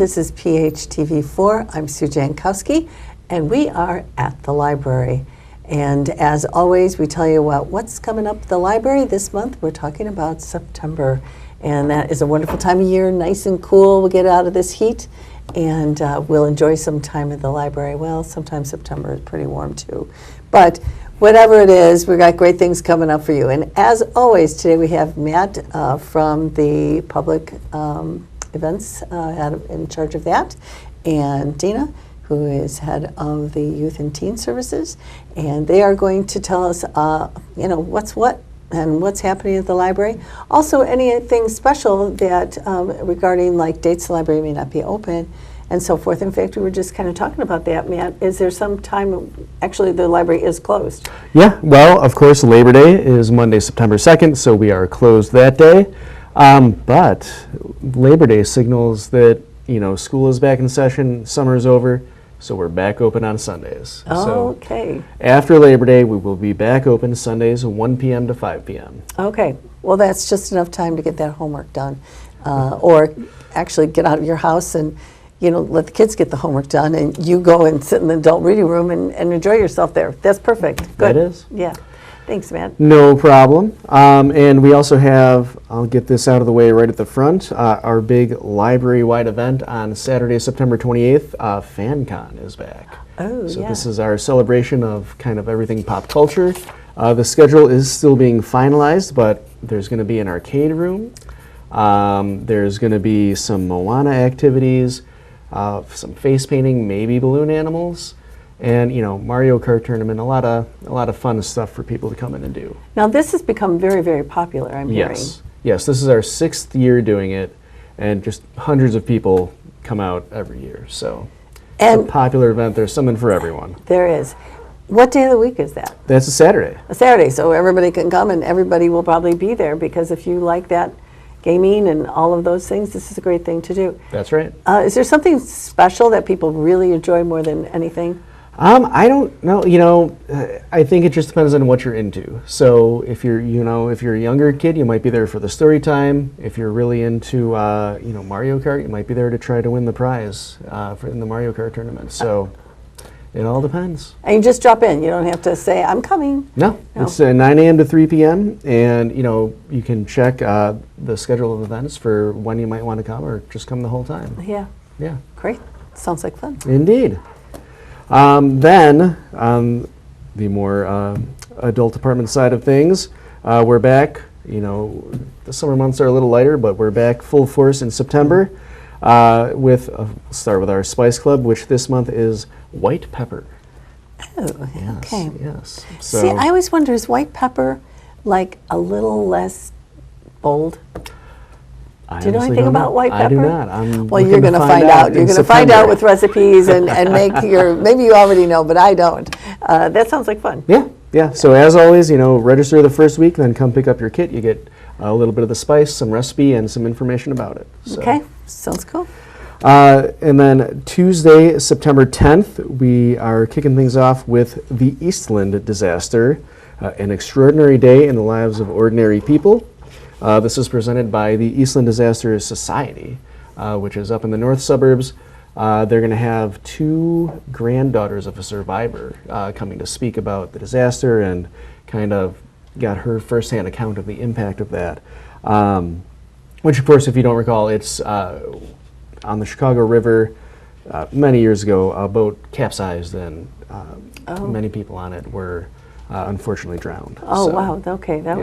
This is PHTV4. I'm Sue Jankowski, and we are at the library. And as always, we tell you about what's coming up at the library. This month, we're talking about September. And that is a wonderful time of year, nice and cool. We'll get out of this heat, and we'll enjoy some time at the library. Well, sometimes September is pretty warm, too. But whatever it is, we've got great things coming up for you. And as always, today we have Matt from the public events in charge of that, and Dina, who is head of the Youth and Teen Services. And they are going to tell us, what's what and what's happening at the library. Also, anything special that regarding like dates the library may not be open and so forth. In fact, we were just kind of talking about that, Matt. Is there some time, actually the library is closed? Yeah, well, of course, Labor Day is Monday, September 2nd, so we are closed that day. But Labor Day signals that, school is back in session, summer is over, so we're back open on Sundays. Okay. So after Labor Day, we will be back open Sundays 1 p.m. to 5 p.m. Okay. Well, that's just enough time to get that homework done. Or actually get out of your house and, let the kids get the homework done, and you go and sit in the adult reading room and enjoy yourself there. That's perfect. Good. That is. Yeah. Thanks, Matt. No problem. And we also have, I'll get this out of the way right at the front, our big library-wide event on Saturday, September 28th. FanCon is back. Oh, so yeah. This is our celebration of kind of everything pop culture. The schedule is still being finalized, but there's going to be an arcade room. There's going to be some Moana activities, some face painting, maybe balloon animals. And Mario Kart tournament, a lot of fun stuff for people to come in and do. Now this has become very, very popular, I'm hearing. Yes, this is our 6th year doing it, and just hundreds of people come out every year. So it's a popular event. There's something for everyone. There is. What day of the week is that? That's a Saturday. A Saturday, so everybody can come, and everybody will probably be there, because if you like that gaming and all of those things, this is a great thing to do. That's right. Is there something special that people really enjoy more than anything? I don't know. I think it just depends on what you're into. So if you're a younger kid, you might be there for the story time. If you're really into, Mario Kart, you might be there to try to win the prize in the Mario Kart tournament. So it all depends. And you just drop in. You don't have to say, I'm coming. No. It's 9 a.m. to 3 p.m. And, you can check the schedule of events for when you might want to come, or just come the whole time. Yeah. Yeah. Great. Sounds like fun. Indeed. Then, on the more adult department side of things, we're back. The summer months are a little lighter, but we're back full force in September start with our Spice Club, which this month is white pepper. Oh, yes, okay. Yes. So, see, I always wonder, is white pepper like a little less bold? Do you know anything about white pepper? I do not. Well, you're going to find out. You're going to find out with recipes and make maybe you already know, but I don't. That sounds like fun. Yeah. So as always, register the first week, then come pick up your kit. You get a little bit of the spice, some recipe, and some information about it. So. Okay, sounds cool. And then Tuesday, September 10th, we are kicking things off with the Eastland disaster, an extraordinary day in the lives of ordinary people. This is presented by the Eastland Disaster Society, which is up in the north suburbs. They're going to have 2 granddaughters of a survivor coming to speak about the disaster, and kind of got her firsthand account of the impact of that. Which, of course, if you don't recall, it's on the Chicago River. Many years ago, a boat capsized, and many people on it were unfortunately drowned. Oh, so, wow. Okay, that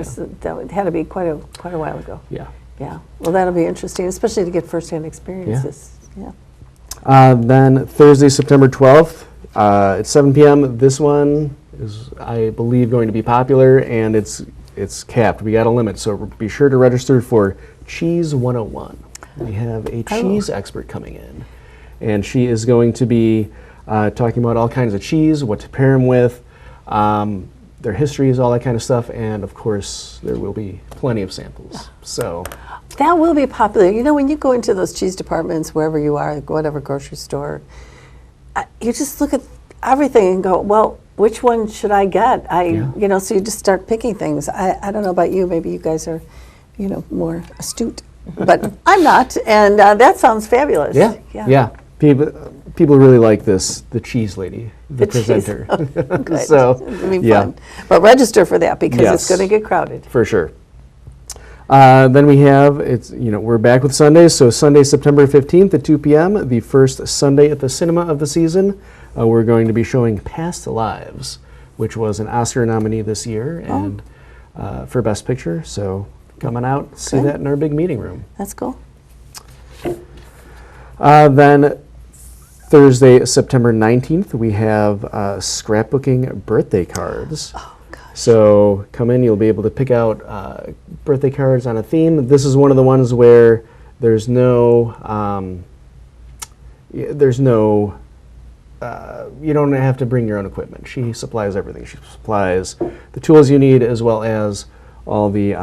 had to be quite a while ago. Yeah. Yeah. Well, that'll be interesting, especially to get firsthand experiences. Yeah. Then Thursday, September 12th, at 7 p.m. This one is, I believe, going to be popular, and it's capped. We got a limit, so be sure to register for Cheese 101. We have a cheese expert coming in, and she is going to be talking about all kinds of cheese, what to pair them with, their histories, all that kind of stuff, and of course there will be plenty of samples. So that will be popular. When you go into those cheese departments, wherever you are, whatever grocery store, you just look at everything and go, well, which one should I get? So you just start picking things. I don't know about you. Maybe you guys are, more astute but I'm not, and that sounds fabulous. Yeah. People really like this, the cheese lady, the cheese. presenter. Good. So, It'll be yeah. fun. But register for that because Yes. it's going to get crowded. For sure. Then we have, we're back with Sundays. So Sunday, September 15th at 2 p.m., the first Sunday at the cinema of the season, we're going to be showing Past Lives, which was an Oscar nominee this year and for Best Picture. So come on out, see Good. that in our big meeting room. That's cool. Then Thursday, September 19th, we have scrapbooking birthday cards. Oh, gosh. So come in, you'll be able to pick out birthday cards on a theme. This is one of the ones where there's no, you don't have to bring your own equipment. She supplies everything. She supplies the tools you need as well as all the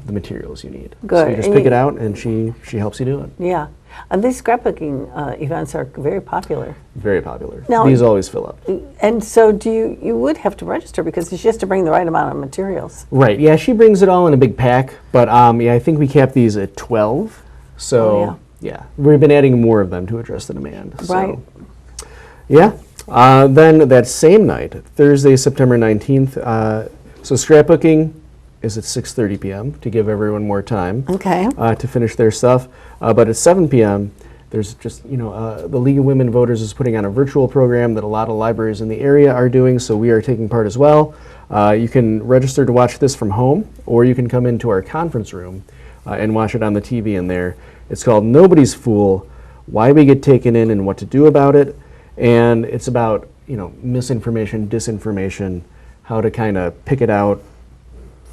materials you need. Good. So you just And pick you- it out and she helps you do it. Yeah. And these scrapbooking events are very popular. Very popular. Now- These always fill up. And so you would have to register because she has to bring the right amount of materials. Right, yeah, she brings it all in a big pack, but yeah, I think we capped these at 12. So, Oh, yeah, we've been adding more of them to address the demand. Right. So, yeah, then that same night, Thursday, September 19th, so scrapbooking is at 6:30 p.m. to give everyone more time Okay. to finish their stuff. But at 7 p.m., there's just, the League of Women Voters is putting on a virtual program that a lot of libraries in the area are doing, so we are taking part as well. You can register to watch this from home, or you can come into our conference room and watch it on the TV in there. It's called Nobody's Fool, Why We Get Taken In and What to Do About It. And it's about, misinformation, disinformation, how to kind of pick it out,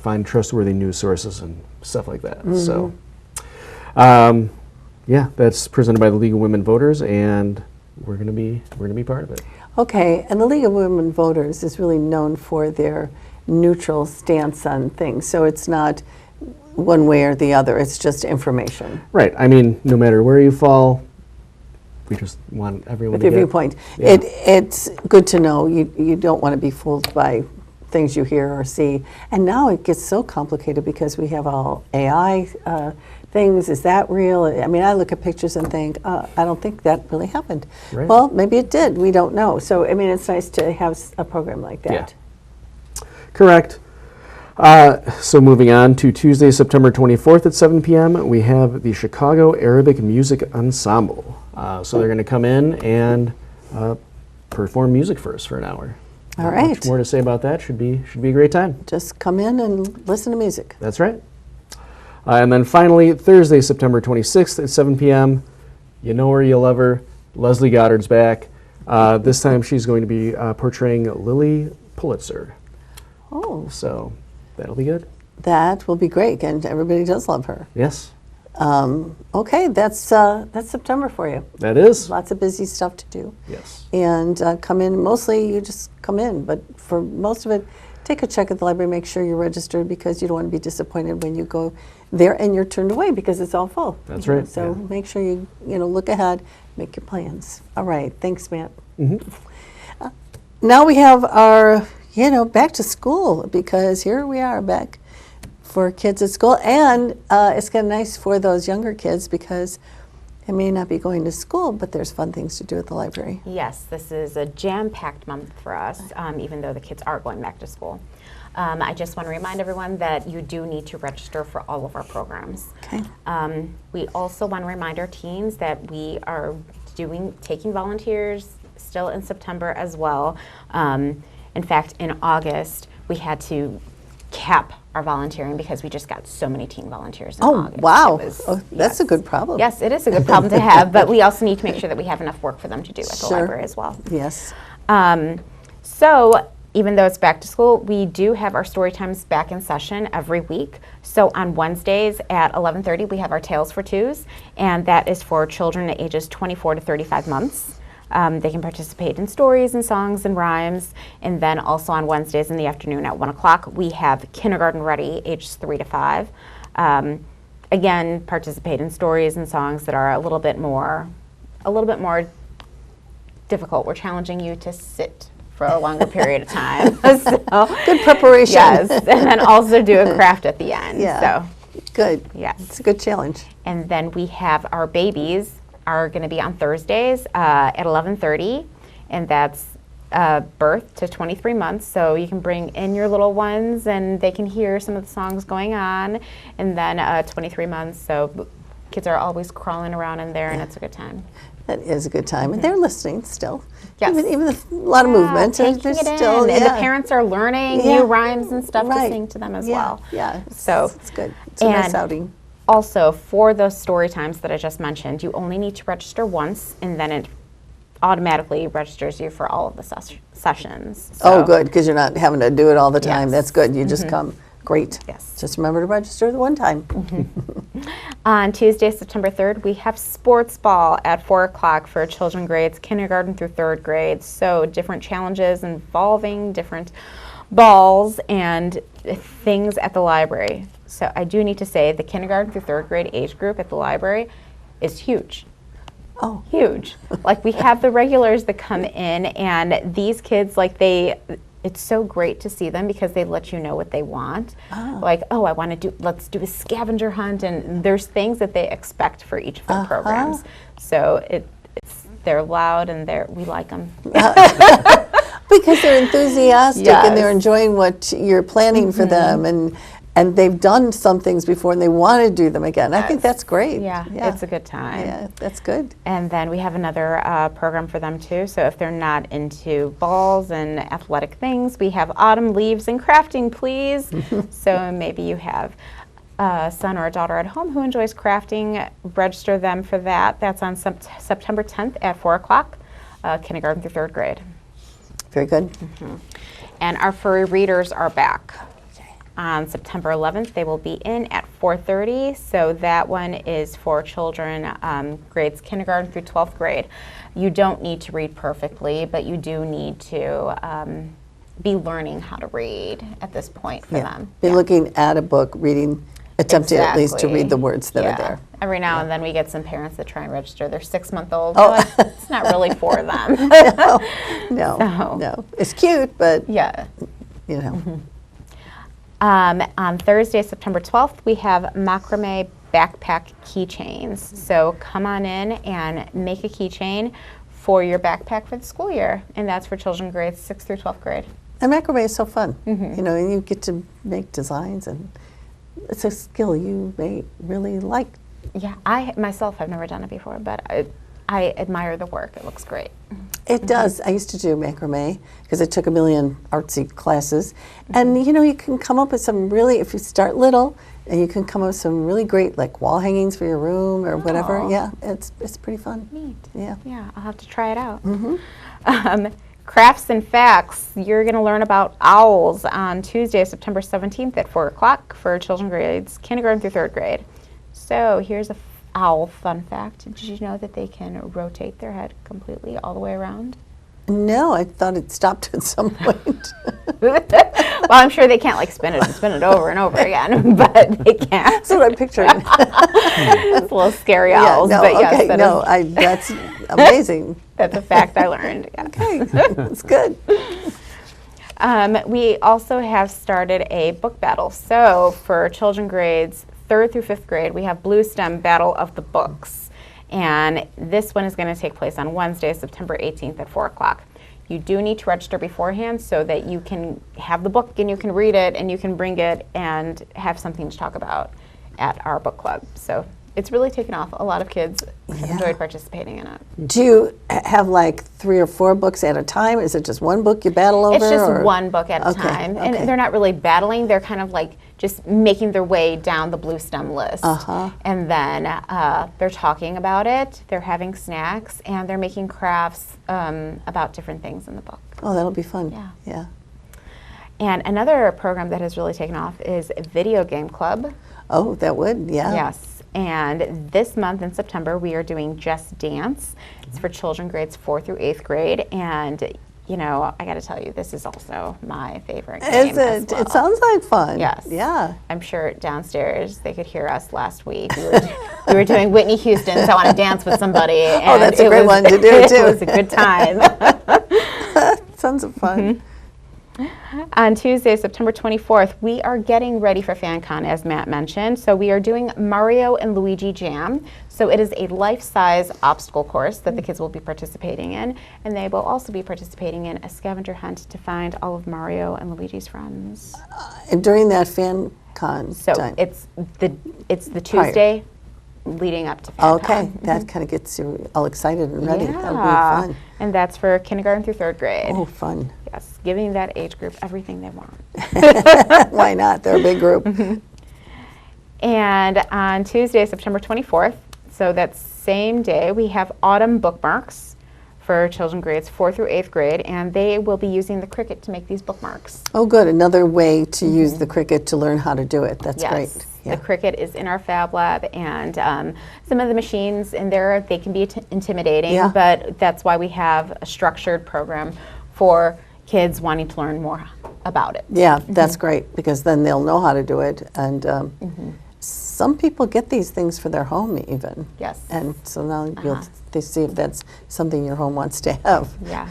find trustworthy news sources and stuff like that. So, yeah, that's presented by the League of Women Voters, and we're gonna be part of it. Okay, and the League of Women Voters is really known for their neutral stance on things. So it's not one way or the other, it's just information. Right. I mean, no matter where you fall, we just want everyone With to your get viewpoint. Yeah. It's good to know. You don't want to be fooled by things you hear or see. And now it gets so complicated because we have all AI things. Is that real? I mean, I look at pictures and think, I don't think that really happened. Right. Well, maybe it did. We don't know. So, I mean, it's nice to have a program like that. Correct. So moving on to Tuesday, September 24th at 7 p.m., we have the Chicago Arabic Music Ensemble. So they're going to come in and perform music for us for an hour. All Not right. much more to say about that. Should be a great time. Just come in and listen to music. That's right. And then finally, Thursday, September 26th at 7 p.m., you know her, you love her, Leslie Goddard's back. This time she's going to be portraying Lily Pulitzer. Oh, So that'll be good. that will be great. And everybody does love her. Yes, Okay, that's September for you. that is. Lots of busy stuff to do. Yes. And come in, mostly you just come in, but for most of it, take a check at the library, make sure you're registered because you don't want to be disappointed when you go there and you're turned away because it's all full. That's You know, right, So yeah. make sure you look ahead, make your plans. All right, thanks, Matt. Now we have our, back to school because here we are back for kids at school. And it's kind of nice for those younger kids because they may not be going to school, but there's fun things to do at the library. Yes, this is a jam-packed month for us, even though the kids are going back to school. I just want to remind everyone that you do need to register for all of our programs. Okay. We also want to remind our teens that we are taking volunteers still in September as well. In fact, in August, we had to cap our volunteering because we just got so many teen volunteers in August. Wow. It was- That's a yes. good problem. Yes, it is a good problem to have, but we also need to make sure that we have enough work for them to do at the Sure. library as well. Yes. So even though it's back to school, we do have our story times back in session every week. So on Wednesdays at 11:30, we have our Tales for Twos, and that is for children ages 24 to 35 months. They can participate in stories and songs and rhymes. And then also on Wednesdays in the afternoon at 1 o'clock, we have Kindergarten Ready, ages 3 to 5. Again, participate in stories and songs that are a little bit more difficult. We're challenging you to sit for a longer period of time. So, Good preparation. yes, and then also do a craft at the end. Yeah. So Good. Yes. It's a good challenge. And then we have our babies are going to be on Thursdays at 11:30, and that's birth to 23 months. So you can bring in your little ones, and they can hear some of the songs going on. And then 23 months, so kids are always crawling around in there, and it's a good time. That is a good time, and they're listening still. Yes. Even a lot of movement. Taking They're it still, in. And yeah. the parents are learning Yeah. new rhymes and stuff Right. to sing to them as Yeah, well. Yeah. So it's good. It's a nice and outing. Also, for those story times that I just mentioned, you only need to register once, and then it automatically registers you for all of the sessions. Oh, So- good, because you're not having to do it all the time. Yes. That's good. You just come. Great. Yes. Just remember to register the one time. On Tuesday, September 3rd, we have sports ball at 4 o'clock for children grades, kindergarten through 3rd grade. So different challenges involving different balls and things at the library. So I do need to say the kindergarten through 3rd grade age group at the library is huge. Oh, Huge. Like we have the regulars that come in, and these kids, like it's so great to see them because they let you know what they want. Like, I want to let's do a scavenger hunt, and there's things that they expect for each of their programs. So they're loud and we like them. because they're enthusiastic and they're Yes. enjoying what you're planning for them, and they've done some things before and they want to do them again. I think that's great. Yeah, it's a good time. Yeah, that's good. And then we have another program for them too. So if they're not into balls and athletic things, we have autumn leaves and crafting, please. So maybe you have a son or a daughter at home who enjoys crafting, register them for that. That's on September 10th at 4 o'clock, kindergarten through 3rd grade. Very good. And our furry readers are back. On September 11th, they will be in at 4:30. So that one is for children grades kindergarten through 12th grade. You don't need to read perfectly, but you do need to be learning how to read at this point for them. Be looking at a book, reading, attempting at least to read the words that are there. Every now and then we get some parents that try and register their 6-month-old. Oh. But it's not really for them. No. It's cute, but, Yeah. you know. On Thursday, September 12th, we have macrame backpack keychains. So come on in and make a keychain for your backpack for the school year. And that's for children grades 6th through 12th grade. And macrame is so fun, you know, and you get to make designs, and it's a skill you may really like. Yeah, I myself have never done it before, but I admire the work. It looks great. It does. I used to do macrame because I took a million artsy classes. And, you know, you can come up with some really, if you start little, and you can come up with some really great, like, wall hangings for your room or whatever. Aw. Yeah, it's pretty fun. Neat. Yeah. Yeah, I'll have to try it out. Crafts and facts. You're going to learn about owls on Tuesday, September 17th at 4 o'clock for children grades kindergarten through 3rd grade. So here's a owl fun fact. Did you know that they can rotate their head completely all the way around? No, I thought it stopped at some point. Well, I'm sure they can't like spin it and spin it over and over again, but they can. That's what I'm picturing. It's a little scary Yeah, owls, no, but yes, okay, that no, is- that's amazing. that's a fact I learned. Yeah. Okay, that's good. We also have started a book battle. So for children grades 3rd through 5th grade, we have Blue Stem Battle of the Books. And this one is going to take place on Wednesday, September 18th at 4 o'clock. You do need to register beforehand so that you can have the book and you can read it and you can bring it and have something to talk about at our book club. So it's really taken off. A lot of kids have enjoyed participating in it. Do you have like 3 or 4 books at a time? Is it just one book you battle over? It's just or? one book at a Okay, time. okay. And they're not really battling. They're kind of like just making their way down the Blue Stem list. Uh-huh. And then they're talking about it, they're having snacks, and they're making crafts about different things in the book. Oh, that'll be fun. Yeah. And another program that has really taken off is Video Game Club. Oh, that would, yeah. Yes. And this month in September, we are doing Just Dance. It's for children grades 4 through 8th grade. And, you know, I got to tell you, this is also my favorite game Is as it? well. It sounds like fun. Yes. Yeah. I'm sure downstairs they could hear us last week. We were doing Whitney Houston's I Want to Dance with Somebody. And that's a it great was- one to do, too. It was a good time. Sounds of fun. On Tuesday, September 24th, we are getting ready for FanCon, as Matt mentioned. So we are doing Mario and Luigi Jam. So it is a life-size obstacle course that the kids will be participating in, and they will also be participating in a scavenger hunt to find all of Mario and Luigi's friends. And during that FanCon So time. it's the Prior. Tuesday leading up to FanCon. Okay, that kind of gets you all excited and ready. That would be Yeah. fun. And that's for kindergarten through third grade. Oh, fun. Yes, giving that age group everything they want. Why not? They're a big group. And on Tuesday, September 24th, so that same day, we have autumn bookmarks for children grades 4 through 8th grade, and they will be using the Cricut to make these bookmarks. Oh, good. Another way to use the Cricut to learn how to do it. That's Yes, great. the Cricut is in our Fab Lab, and some of the machines in there, they can be intimidating, Yeah. but that's why we have a structured program for kids wanting to learn more about it. Yeah, that's great, because then they'll know how to do it. And some people get these things for their home even. Yes. And so now you'll they see if that's something your home wants to have. Yeah.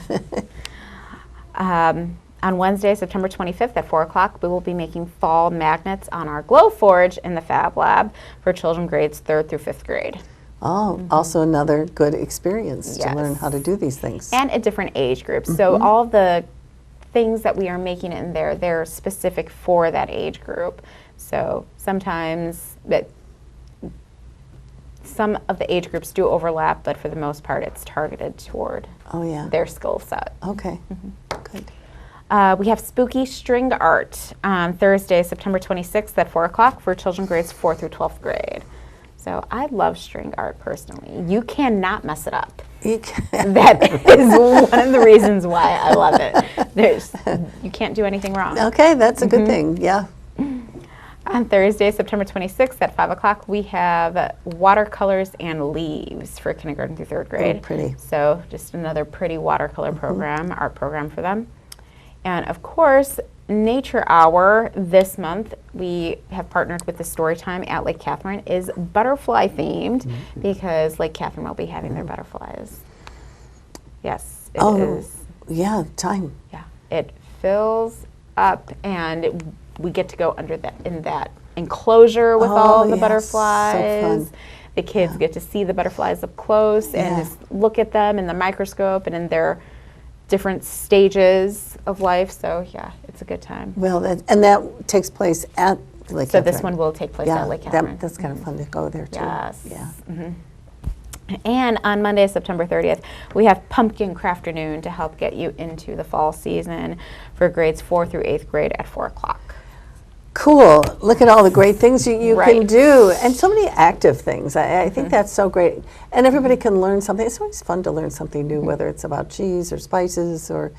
On Wednesday, September 25th at 4 o'clock, we will be making fall magnets on our Glow Forge in the Fab Lab for children grades 3rd through 5th grade. Oh, also another good experience to learn Yes. how to do these things. And at different age groups. So all the things that we are making in there, they're specific for that age group. So sometimes some of the age groups do overlap, but for the most part, it's targeted toward Oh, yeah. their skill set. Okay, good. We have spooky string art on Thursday, September 26th at 4 o'clock for children grades 4 through 12th grade. So I love string art personally. You cannot mess it up. You can- That is one of the reasons why I love it. You can't do anything wrong. Okay, that's a good thing, yeah. On Thursday, September 26th at 5 o'clock, we have watercolors and leaves for kindergarten through 3rd grade. pretty. So just another pretty watercolor program, art program for them. And of course, Nature Hour this month, we have partnered with the Storytime at Lake Catherine, is butterfly themed because Lake Catherine will be having their butterflies. Yes, it is. Yeah, time. Yeah, it fills up, and we get to go under that in that enclosure with all the yes, so butterflies. fun. The kids get to see the butterflies up close and Yeah. just look at them in the microscope and in their different stages of life. So yeah, it's a good time. Well, and that takes place at Lake So Catherine. this one will take place Yeah, at Lake Catherine. that's kind of fun to go there too. Yes. Yeah. And on Monday, September 30th, we have Pumpkin Crafternoon to help get you into the fall season for grades 4 through 8th grade at 4 o'clock. Cool. Look at all the great things you can Right. do, and so many active things. I think that's so great. And everybody can learn something. It's always fun to learn something new, whether it's about cheese or spices or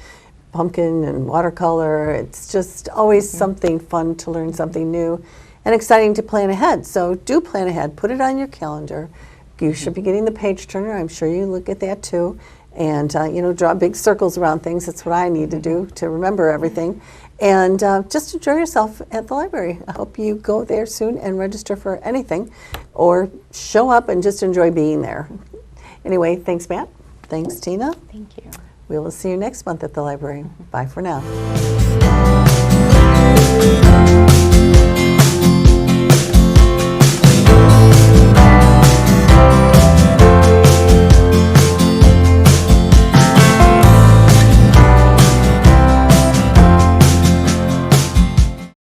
pumpkin and watercolor. It's just always something fun to learn something new and exciting to plan ahead. So do plan ahead. Put it on your calendar. You should be getting the page turner. I'm sure you look at that too. And, draw big circles around things. That's what I need to do to remember everything. And just enjoy yourself at the library. I hope you go there soon and register for anything or show up and just enjoy being there. Anyway, thanks, Matt. Thanks, Tina. Thank you. We will see you next month at the library. Bye for now.